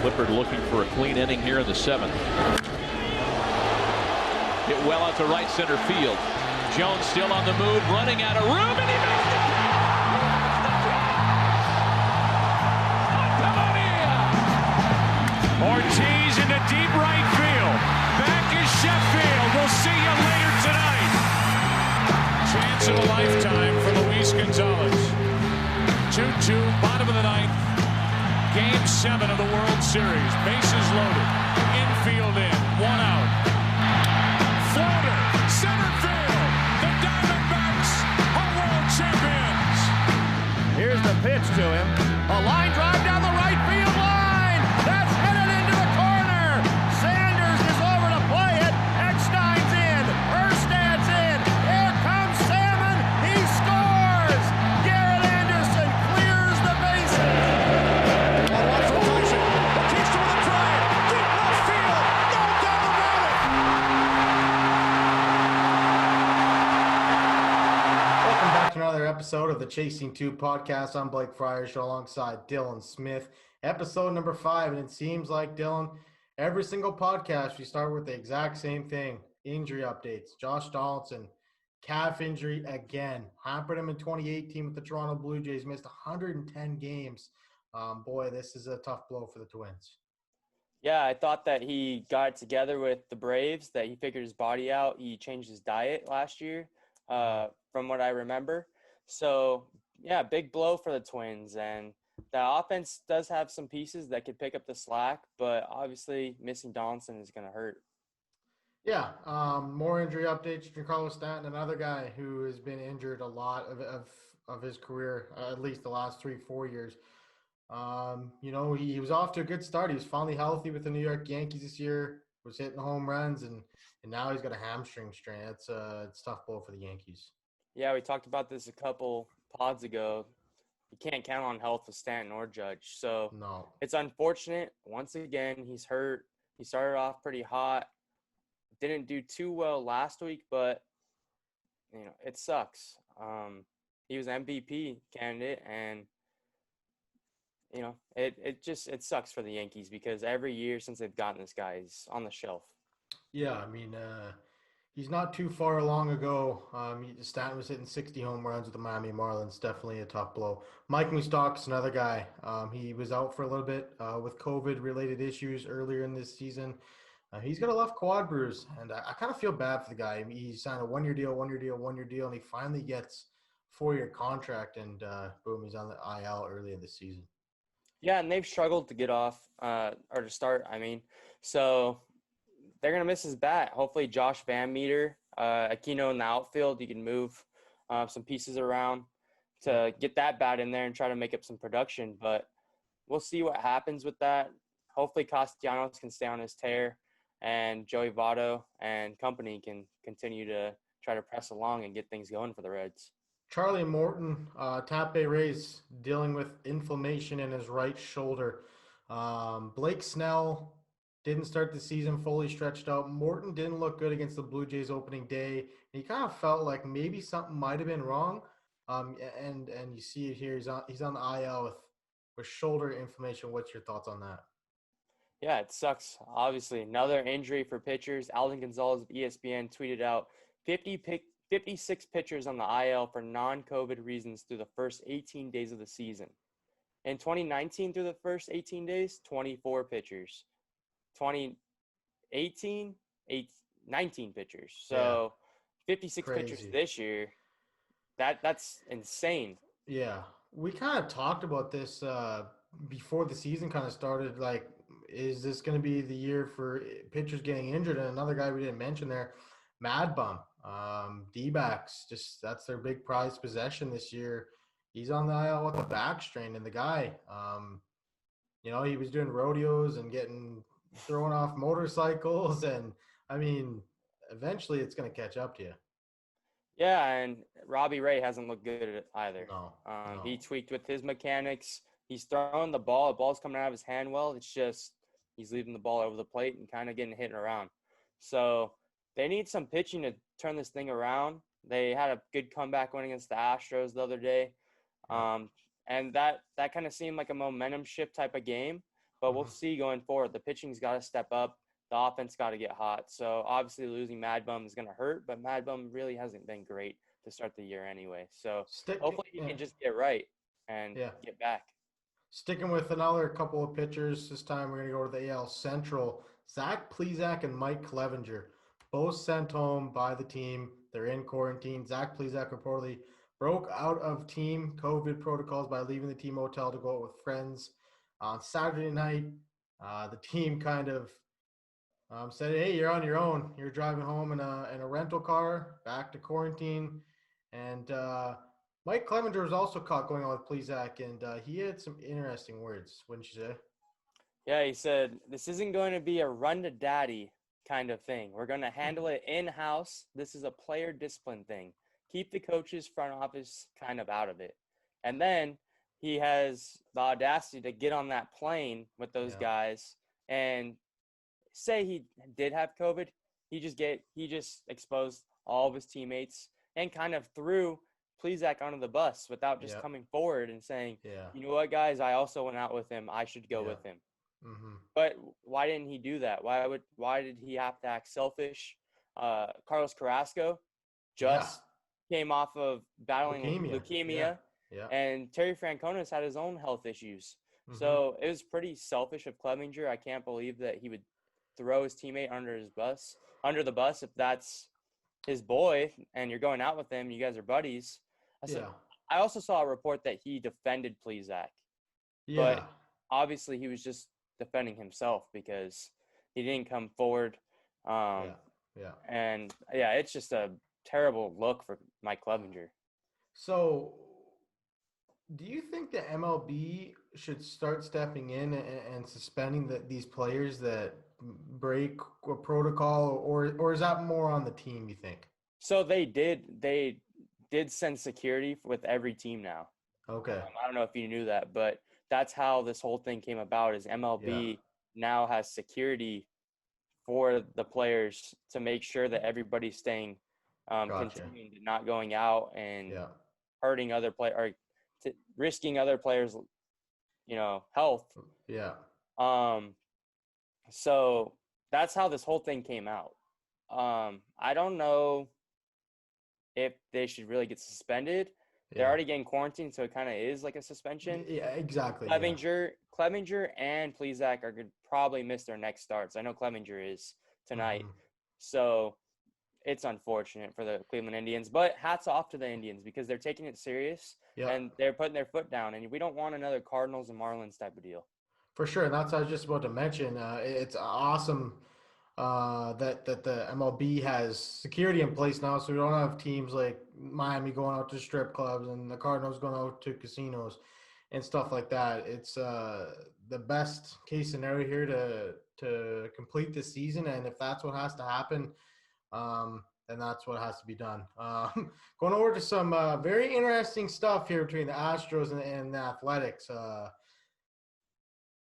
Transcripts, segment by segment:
Lippert looking for a clean inning here in the 7th. Hit well out to right center field. Jones still on the move, running out of room, and he makes the catch! Ortiz into deep right field. Back is Sheffield. We'll see you later tonight. Chance of a lifetime for Luis Gonzalez. 2-2, bottom of the 9th. Game 7 of the World Series. Bases loaded. Infield in. 1 out. Floater. Center field. The Diamondbacks are world champions. Here's the pitch to him. A line drive down the right field line. That's headed into the corner. Sanders is over to play it. Eckstein's in. Erstad's in. Here comes Salmon. He scores. Garrett Anderson clears the bases. One for Tyson. Batista with a drive. Deep left field. No doubt about it. Welcome back to another episode of the Chasing 2 podcast. I'm Blake Fryer, show alongside Dylan Smith. Episode number 5, and it seems like, Dylan, every single podcast we start with the exact same thing. Injury updates. Josh Donaldson, calf injury again. Hampered him in 2018 with the Toronto Blue Jays. Missed 110 games. Boy, this is a tough blow for the Twins. Yeah, I thought that he got it together with the Braves, that he figured his body out. He changed his diet last year, from what I remember. So, yeah, big blow for the Twins. And the offense does have some pieces that could pick up the slack, but obviously missing Donaldson is going to hurt. Yeah, more injury updates. Giancarlo Stanton, another guy who has been injured a lot of his career, at least the last 3-4 years. He was off to a good start. He was finally healthy with the New York Yankees this year, was hitting home runs, and now he's got a hamstring strain. It's a tough blow for the Yankees. Yeah, we talked about this a couple pods ago. You can't count on health with Stanton or Judge. So No. it's unfortunate. Once again, he's hurt. He started off pretty hot. Didn't do too well last week, but, it sucks. He was MVP candidate, and, it sucks for the Yankees because every year since they've gotten this guy, he's on the shelf. Yeah, he's not too far along ago. Stanton was hitting 60 home runs with the Miami Marlins. Definitely a tough blow. Mike Moustakas, another guy. He was out for a little bit with COVID-related issues earlier in this season. He's got a left quad bruise, and I kind of feel bad for the guy. He signed a one-year deal, and he finally gets a 4-year contract, and boom, he's on the IL early in the season. Yeah, and they've struggled to get off or to start, So they're going to miss his bat. Hopefully Josh Van Meter, Aquino in the outfield, you can move some pieces around to get that bat in there and try to make up some production. But we'll see what happens with that. Hopefully Castellanos can stay on his tear, and Joey Votto and company can continue to try to press along and get things going for the Reds. Charlie Morton, Tampa Bay Rays, dealing with inflammation in his right shoulder. Blake Snell didn't start the season fully stretched out. Morton didn't look good against the Blue Jays opening day. He kind of felt like maybe something might have been wrong. And you see it here. He's on the IL with shoulder inflammation. What's your thoughts on that? Yeah, it sucks. Obviously, another injury for pitchers. Alden Gonzalez of ESPN tweeted out 56 pitchers on the IL for non-COVID reasons through the first 18 days of the season. In 2019, through the first 18 days, 24 pitchers. 2018, 19 pitchers. So 56 Crazy. pitchers this year. That's insane. Yeah. We kind of talked about this before the season kind of started. Like, is this going to be the year for pitchers getting injured? And another guy we didn't mention there, Mad Bum. D-backs, just that's their big prized possession this year. He's on the IL with a back strain, and the guy, he was doing rodeos and getting thrown off motorcycles, and eventually it's going to catch up to you. Yeah, and Robbie Ray hasn't looked good either. No. He tweaked with his mechanics. He's throwing the ball's coming out of his hand well. It's just he's leaving the ball over the plate and kind of getting hit around. So they need some pitching to turn this thing around. They had a good comeback win against the Astros the other day. And that kind of seemed like a momentum shift type of game. But we'll see going forward. The pitching's got to step up. The offense got to get hot. So obviously losing Mad Bum is going to hurt, but Mad Bum really hasn't been great to start the year anyway. So hopefully he can just get right and get back. Sticking with another couple of pitchers, this time we're going to go to the AL Central. Zach Plesac and Mike Clevenger, both sent home by the team. They're in quarantine. Zach Plesac reportedly broke out of team COVID protocols by leaving the team hotel to go out with friends on Saturday night. The team kind of said, hey, you're on your own. You're driving home in a rental car, back to quarantine. And Mike Clevenger was also caught going on with Plesac, and he had some interesting words, wouldn't you say? Yeah, he said, this isn't going to be a run to daddy kind of thing. We're going to handle it in-house. This is a player discipline thing. Keep the coaches, front office kind of out of it. And then he has the audacity to get on that plane with those guys and say he did have COVID. He just exposed all of his teammates and kind of threw Plesac onto the bus without just coming forward and saying, you know what, guys, I also went out with him. I should go with him. Mm-hmm. But why didn't he do that? Why did he have to act selfish? Carlos Carrasco just came off of battling leukemia. And Terry Francona's had his own health issues. Mm-hmm. So it was pretty selfish of Clevenger. I can't believe that he would throw his teammate under the bus if that's his boy and you're going out with him, you guys are buddies. I also saw a report that he defended Plesac. But obviously he was just defending himself because he didn't come forward. And it's just a terrible look for Mike Clevenger. So do you think the MLB should start stepping in and suspending these players that break a protocol, or is that more on the team, you think? So they did send security with every team now. Okay. I don't know if you knew that, but that's how this whole thing came about is MLB now has security for the players to make sure that everybody's staying continuing, not going out and hurting other players or risking other players, health. So that's how this whole thing came out. I don't know if they should really get suspended. They're already getting quarantined, so it kind of is like a suspension. Yeah, exactly. Clevenger and Plesac are going to probably miss their next starts. I know Clevenger is tonight. Mm-hmm. So it's unfortunate for the Cleveland Indians. But hats off to the Indians because they're taking it serious and they're putting their foot down. And we don't want another Cardinals and Marlins type of deal. For sure. And that's what I was just about to mention. It's awesome that the MLB has security in place now, so we don't have teams like Miami going out to strip clubs and the Cardinals going out to casinos and stuff like that. It's the best case scenario here to complete this season, and if that's what has to happen, then that's what has to be done. Going over to some very interesting stuff here between the Astros and the Athletics.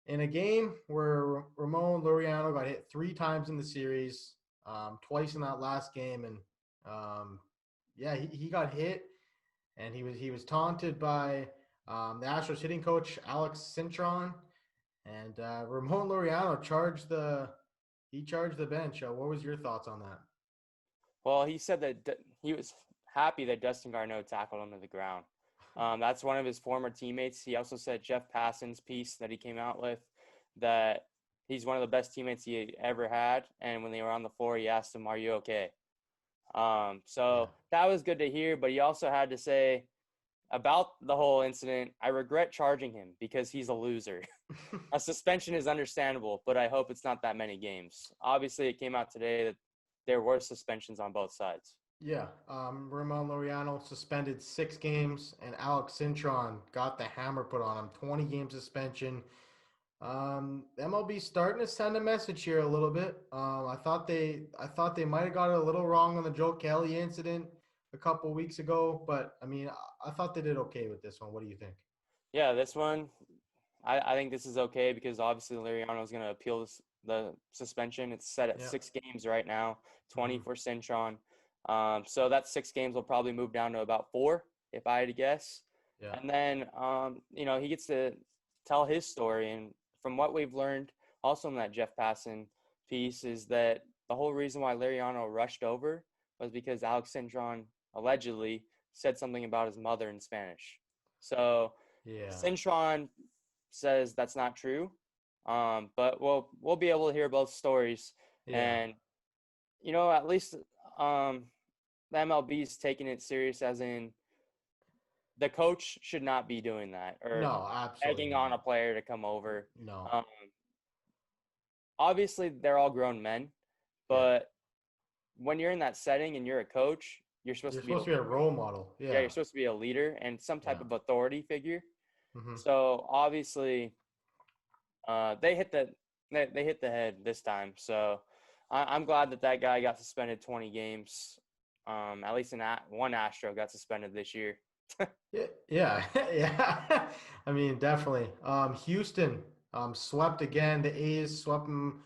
In a game where Ramon Laureano got hit 3 times in the series, twice in that last game, and he got hit, and he was taunted by the Astros hitting coach Alex Cintron, and Ramon Laureano charged the bench. What was your thoughts on that? Well, he said that he was happy that Dustin Garneau tackled him to the ground. That's one of his former teammates. He also said Jeff Passan's piece that he came out with that he's one of the best teammates he ever had. And when they were on the floor, he asked him, "Are you okay?" That was good to hear. But he also had to say about the whole incident, "I regret charging him because he's a loser." A suspension is understandable, but I hope it's not that many games. Obviously, it came out today that there were suspensions on both sides. Yeah, Ramon Laureano suspended 6 games, and Alex Cintron got the hammer put on him, 20-game suspension. MLB's starting to send a message here a little bit. I thought they might have got it a little wrong on the Joe Kelly incident a couple weeks ago, but I mean, I thought they did okay with this one. What do you think? Yeah, this one, I think this is okay because obviously Laureano is going to appeal the suspension. It's set at 6 games right now, 20 for Cintron. So that 6 games will probably move down to about 4, if I had to guess. Yeah. And then, he gets to tell his story and from what we've learned also in that Jeff Passan piece is that the whole reason why Liriano rushed over was because Alex Cintron allegedly said something about his mother in Spanish. So Yeah. Cintron says that's not true, but we'll be able to hear both stories. Yeah. And, at least the MLB is taking it serious, as in the coach should not be doing that or No, absolutely egging on a not. player to come over. No. Obviously, they're all grown men, but when you're in that setting and you're a coach, you're supposed to be a role model. Yeah. Yeah, you're supposed to be a leader and some type of authority figure. Mm-hmm. So obviously, they hit the head this time. So I'm glad that guy got suspended 20 games. At least one Astro got suspended this year. Yeah. I mean, definitely. Houston swept again. The A's swept them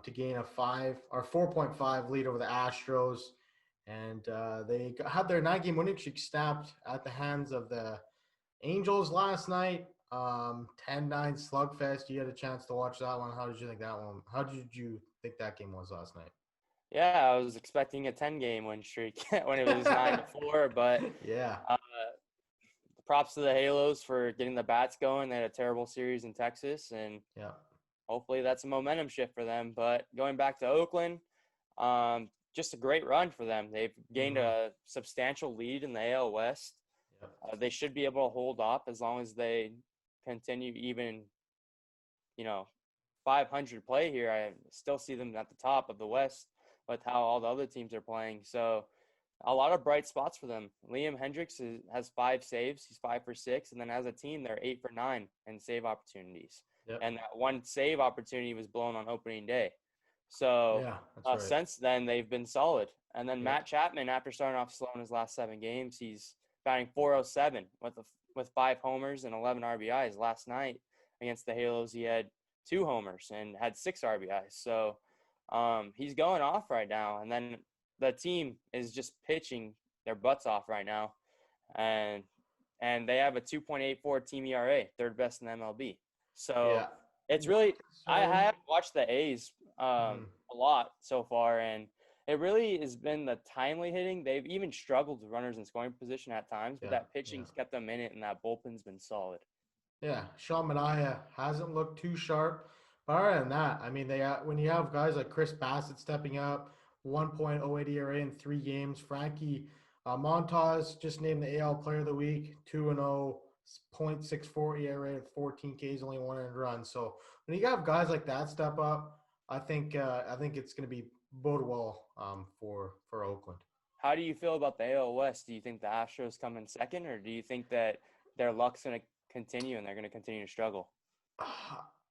to gain a 4.5 lead over the Astros. And they had their 9-game winning streak snapped at the hands of the Angels last night. 10-9 slugfest. You had a chance to watch that one. How did you think that one? How did you think that game was last night? Yeah, I was expecting a 10-game win streak when it was 9-4, but yeah. Props to the Halos for getting the bats going. They had a terrible series in Texas, and hopefully that's a momentum shift for them. But going back to Oakland, just a great run for them. They've gained a substantial lead in the AL West. They should be able to hold up as long as they continue even, 500 play here. I still see them at the top of the West with how all the other teams are playing. So a lot of bright spots for them. Liam Hendricks has 5 saves. He's 5 for 6. And then as a team, they're 8 for 9 in save opportunities. And that one save opportunity was blown on opening day. So since then, they've been solid. And then Matt Chapman, after starting off slow in his last 7 games, he's batting .407 with 5 homers and 11 RBIs. Last night against the Halos, he had 2 homers and had 6 RBIs. So he's going off right now. And then the team is just pitching their butts off right now. And they have a 2.84 team ERA, third best in the MLB. So it's really – I have watched the A's a lot so far, and it really has been the timely hitting. They've even struggled with runners in scoring position at times, but that pitching's kept them in it, and that bullpen's been solid. Yeah, Sean Manaea hasn't looked too sharp. But other than that, I mean, when you have guys like Chris Bassett stepping up, 1.08 ERA in 3 games. Frankie Montas just named the AL Player of the Week, 2-0, 0.64 ERA with 14 Ks, only 1 earned run. So when you have guys like that step up, I think it's going to be bode well for Oakland. How do you feel about the AL West? Do you think the Astros come in second, or do you think that their luck's going to continue and they're going to continue to struggle?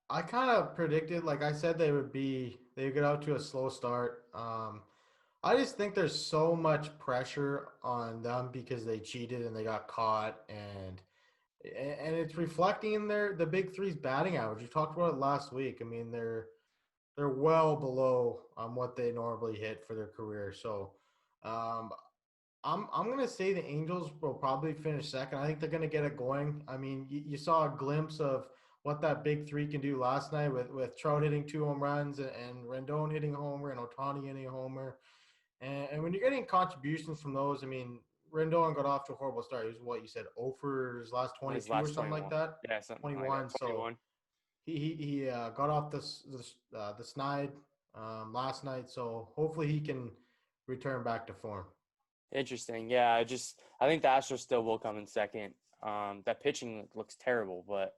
I kind of predicted, like I said, they would get out to a slow start. I just think there's so much pressure on them because they cheated and they got caught, and it's reflecting in the big three's batting average. We talked about it last week. I mean, they're well below what they normally hit for their career. So I'm gonna say the Angels will probably finish second. I think they're gonna get it going. I mean, you saw a glimpse of what that big three can do last night with Trout hitting 2 home runs and Rendon hitting a homer and Ohtani hitting a homer. And when you're getting contributions from those, I mean, Rendon got off to a horrible start. He was what you said, 0 for his last 22 or something 21. like that. Yeah, something 21. Like that. 21. So he got off the snide last night. So hopefully he can return back to form. Interesting. Yeah, I think the Astros still will come in second. That pitching looks terrible, but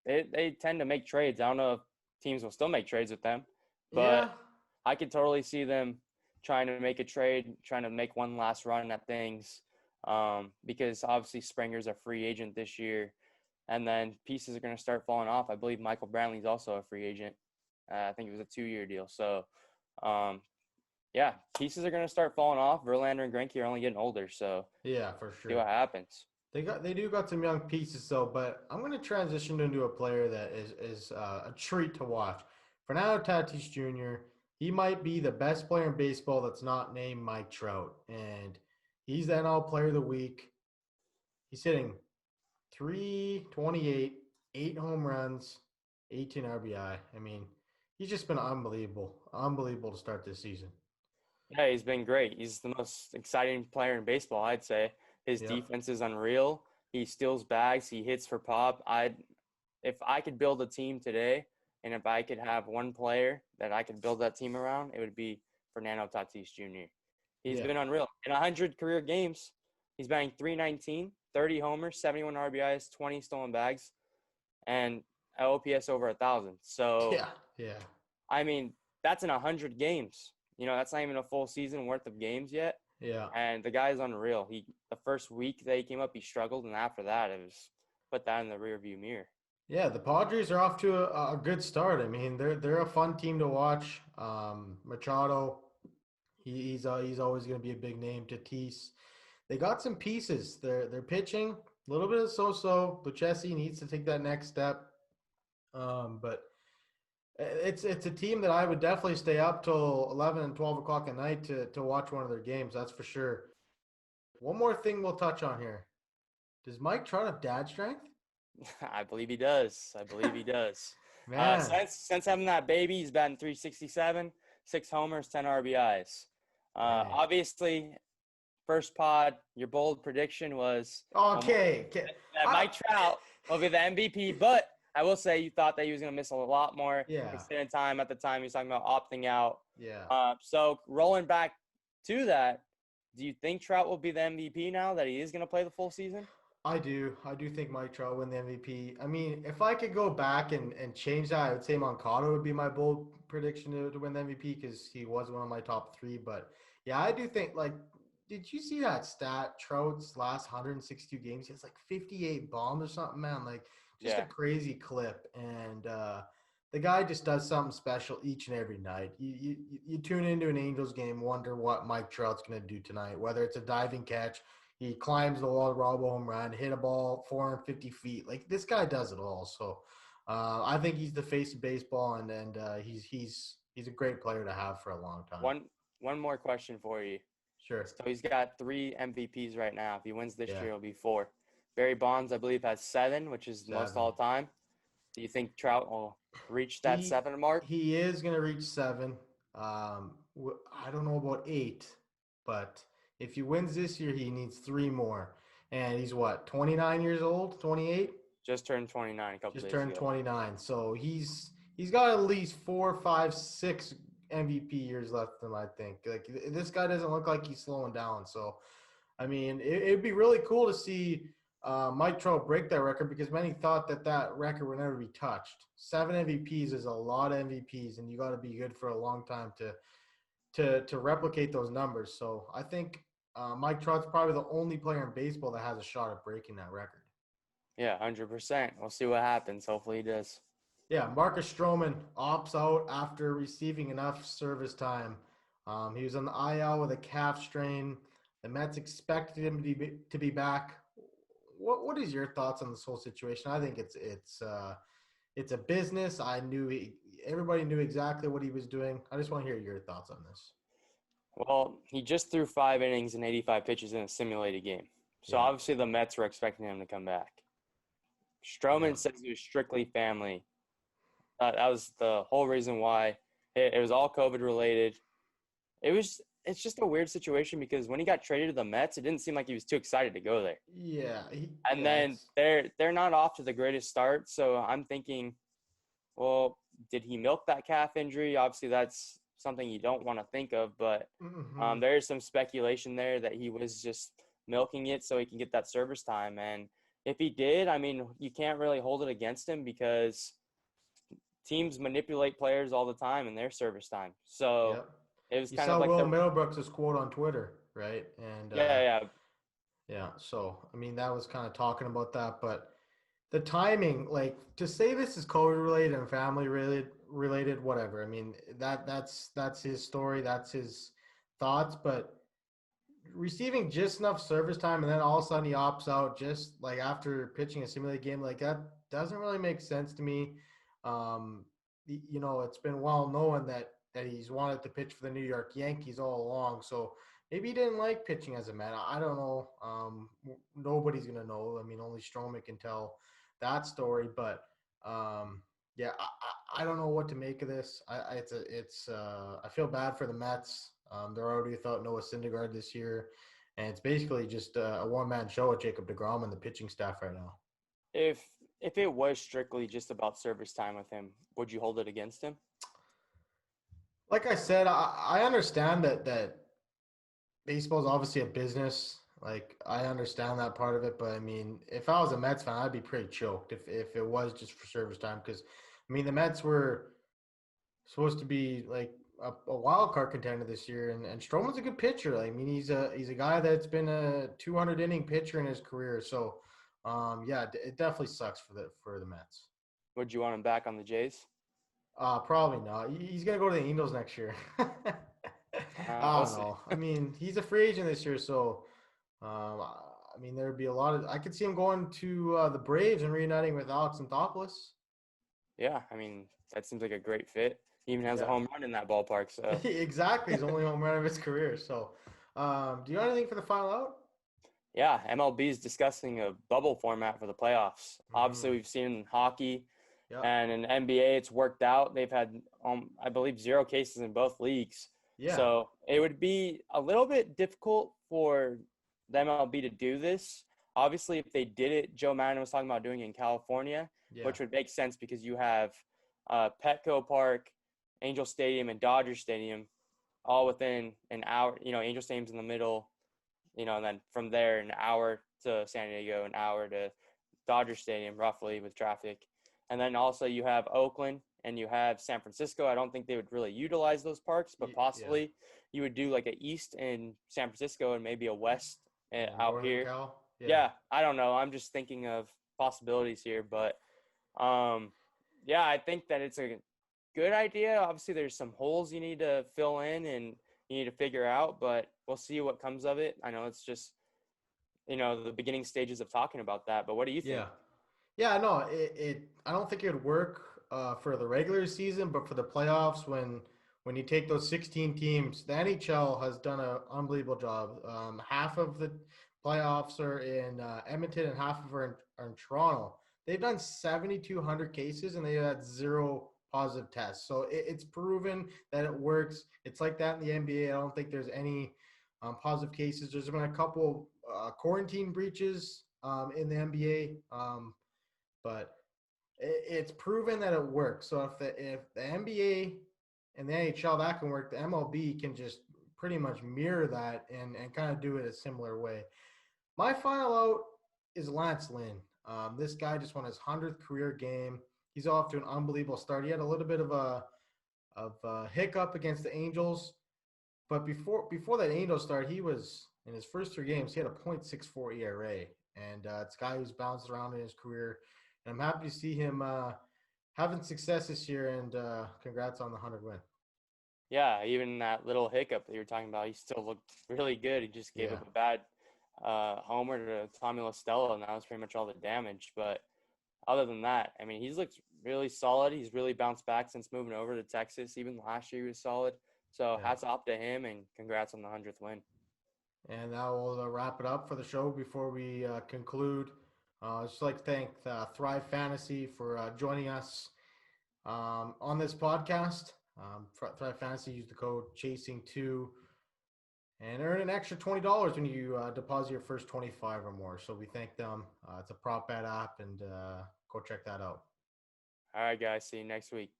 they tend to make trades. I don't know if teams will still make trades with them, but I could totally see them trying to make a trade, trying to make one last run at things, because obviously Springer's a free agent this year, and then pieces are going to start falling off. I believe Michael Brantley's also a free agent. I think it was a 2-year deal. So, pieces are going to start falling off. Verlander and Greinke are only getting older, so for sure. See what happens. They do got some young pieces though, but I'm going to transition into a player that is a treat to watch. Fernando Tatis Jr. He might be the best player in baseball that's not named Mike Trout, and he's the NL Player of the Week. He's hitting .328 8 home runs, 18 RBI. I mean, he's just been unbelievable to start this season. Yeah, he's been great. He's the most exciting player in baseball, I'd say. His Yep. defense is unreal. He steals bags. He hits for pop. If I could build a team today, and if I could have one player that I could build that team around, it would be Fernando Tatis Jr. He's Yeah. been unreal. In 100 career games, he's batting .319, 30 homers, 71 RBIs, 20 stolen bags, and an OPS over 1,000. So, Yeah. I mean, that's in 100 games. That's not even a full season worth of games yet. Yeah. And the guy's unreal. The first week that he came up, he struggled, and after that, it was put that in the rearview mirror. Yeah, the Padres are off to a good start. I mean, they're a fun team to watch. Machado, he's always going to be a big name. Tatis, they got some pieces. They're pitching a little bit of so-so. Lucchesi needs to take that next step. But it's a team that I would definitely stay up till 11 and 12 o'clock at night to watch one of their games. That's for sure. One more thing we'll touch on here. Does Mike Trout have dad strength? I believe he does. Man. Since having that baby, he's batting .367, 6 homers, 10 RBIs. Obviously, first pod, your bold prediction was okay. that Mike Trout will be the MVP, but I will say you thought that he was going to miss a lot more extended time. At the time, he was talking about opting out. Yeah. So rolling back to that, do you think Trout will be the MVP now that he is going to play the full season? I do think Mike Trout will win the MVP. I mean, if I could go back and change that, I would say Moncada would be my bold prediction to win the MVP because he was one of my top 3. But yeah, I do think, like, did you see that stat? Trout's last 162 games, he has like 58 bombs or something, man. Like, just a crazy clip. And the guy just does something special each and every night. You tune into an Angels game, wonder what Mike Trout's going to do tonight, whether it's a diving catch, he climbs the wall, rob a home run, hit a ball 450 feet. Like, this guy does it all. So I think he's the face of baseball, and he's a great player to have for a long time. One more question for you. Sure. So he's got 3 MVPs right now. If he wins this year, it'll be 4. Barry Bonds, I believe, has 7, which is the most all time. Do you think Trout will reach that 7 mark? He is going to reach 7. I don't know about 8, but if he wins this year, he needs 3 more. And he's what, 29 years old, 28? Just turned 29 a couple days ago. Just turned 29. So he's got at least 4, 5, 6 MVP years left in him, I think. Like, this guy doesn't look like he's slowing down. So, I mean, it'd be really cool to see Mike Trout break that record because many thought that record would never be touched. 7 MVPs is a lot of MVPs, and you got to be good for a long time to replicate those numbers. So I think Mike Trout's probably the only player in baseball that has a shot at breaking that record. Yeah, 100%. We'll see what happens. Hopefully he does. Yeah, Marcus Stroman opts out after receiving enough service time. He was on the IL with a calf strain. The Mets expected him to be back. What is your thoughts on this whole situation? I think it's a business. Everybody knew exactly what he was doing. I just want to hear your thoughts on this. Well, he just threw 5 innings and 85 pitches in a simulated game. So obviously the Mets were expecting him to come back. Stroman says it was strictly family. That was the whole reason why. It was all COVID related. It's just a weird situation because when he got traded to the Mets, it didn't seem like he was too excited to go there. Yeah. Then they're not off to the greatest start. So I'm thinking, well, did he milk that calf injury? Obviously, that's something you don't want to think of, but there is some speculation there that he was just milking it so he can get that service time. And if he did, I mean, you can't really hold it against him because teams manipulate players all the time in their service time. So it was kind of like Will Middlebrooks' quote on Twitter, right? And yeah. So I mean, that was kind of talking about that, but the timing, like, to say this is COVID related and family related, whatever. I mean, that's his story, that's his thoughts, but receiving just enough service time and then all of a sudden he opts out just like after pitching a simulated game, like, that doesn't really make sense to me. It's been well known that he's wanted to pitch for the New York Yankees all along. So maybe he didn't like pitching as a Met. I don't know. Nobody's going to know. I mean, only Stroman can tell that story. But yeah, I don't know what to make of this. I feel bad for the Mets. They're already without Noah Syndergaard this year, and it's basically just a one-man show with Jacob deGrom and the pitching staff right now. If it was strictly just about service time with him, would you hold it against him? Like I said, I understand that baseball is obviously a business. Like I understand that part of it, but I mean, if I was a Mets fan, I'd be pretty choked if it was just for service time. Because I mean, the Mets were supposed to be like a wild card contender this year, and Stroman's a good pitcher. I mean, he's a guy that's been a 200 inning pitcher in his career. So, yeah, it definitely sucks for the Mets. Would you want him back on the Jays? Probably not. He's gonna go to the Angels next year. I We'll don't see. know. I mean, he's a free agent this year, so I mean, there'd be a lot of. I could see him going to the Braves and reuniting with Alex Anthopoulos. Yeah, I mean, that seems like a great fit. He even has a Yeah. home run in that ballpark. So Exactly, his only home run of his career. So, do you have anything for the final out? yeah, MLB is discussing a bubble format for the playoffs. Obviously, Mhm. we've seen in hockey Yeah. and in NBA, it's worked out. They've had, I believe, 0 cases in both leagues. Yeah. So it would be a little bit difficult for the MLB to do this. Obviously, if they did it, Joe Madden was talking about doing it in California, Yeah. which would make sense because you have Petco Park, Angel Stadium, and Dodger Stadium all within an hour. Angel Stadium's in the middle, and then from there, an hour to San Diego, an hour to Dodger Stadium, roughly, with traffic. And then also you have Oakland and you have San Francisco. I don't think they would really utilize those parks, but possibly you would do like an east in San Francisco and maybe a west out Northern here. Cal? Yeah, I don't know. I'm just thinking of possibilities here, but yeah, I think that it's a good idea. Obviously, there's some holes you need to fill in and you need to figure out, but we'll see what comes of it. I know it's just the beginning stages of talking about that, but what do you think? Yeah, no, I don't think it would work for the regular season, but for the playoffs, when you take those 16 teams, the NHL has done an unbelievable job. Half of the playoffs are in Edmonton, and half of them are in Toronto. They've done 7,200 cases, and they had 0 positive tests. So it's proven that it works. It's like that in the NBA. I don't think there's any positive cases. There's been a couple quarantine breaches in the NBA. But it's proven that it works. So if the NBA and the NHL that can work, the MLB can just pretty much mirror that and kind of do it a similar way. My final out is Lance Lynn. This guy just won his 100th career game. He's off to an unbelievable start. He had a little bit of a hiccup against the Angels, but before that Angels start, he was in his first 3 games. He had a .64 ERA, and it's a guy who's bounced around in his career. And I'm happy to see him having success this year, and congrats on the 100 win. Yeah, even that little hiccup that you were talking about, he still looked really good. He just gave up a bad homer to Tommy La Stella, and that was pretty much all the damage. But other than that, I mean, he's looked really solid. He's really bounced back since moving over to Texas. Even last year, he was solid. So hats off to him, and congrats on the 100th win. And that will wrap it up for the show before we conclude. I'd just like to thank Thrive Fantasy for joining us on this podcast. Thrive Fantasy, use the code CHASING2 and earn an extra $20 when you deposit your first 25 or more. So we thank them. It's a prop bet app, and go check that out. All right, guys. See you next week.